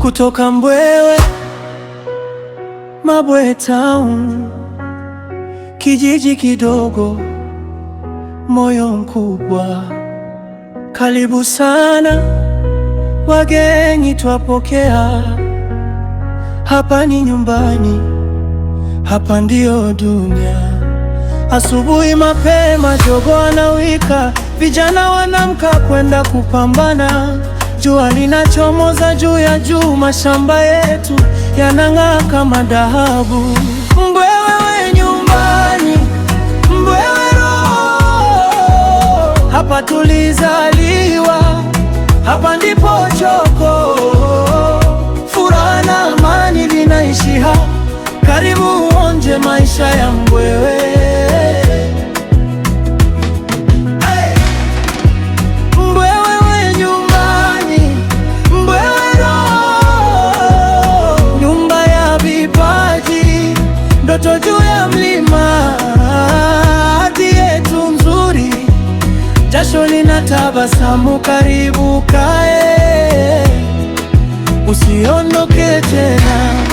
Kutoka Mbwewe, Mabwe Town, kijiji kidogo, moyo mkubwa. Karibu sana wageni twapokea, hapa ni nyumbani, hapa ndio dunia. Asubuhi mapema jogoo anawika, vijana wanamka kwenda kupambana. Jua linachomoza juu ya juu, mashamba yetu yanang'aa kama dhahabu. Mbwewe we nyumbani, Mbwewe roho, hapa tulizaliwa, hapa ndipo choko. Furaha na amani vinaishi hapa, karibu uonje maisha ya Mbwewe. Ndoto juu ya mlima, ardhi yetu nzuri, jasho linatabasamu. Karibu kae, usiondoke tena.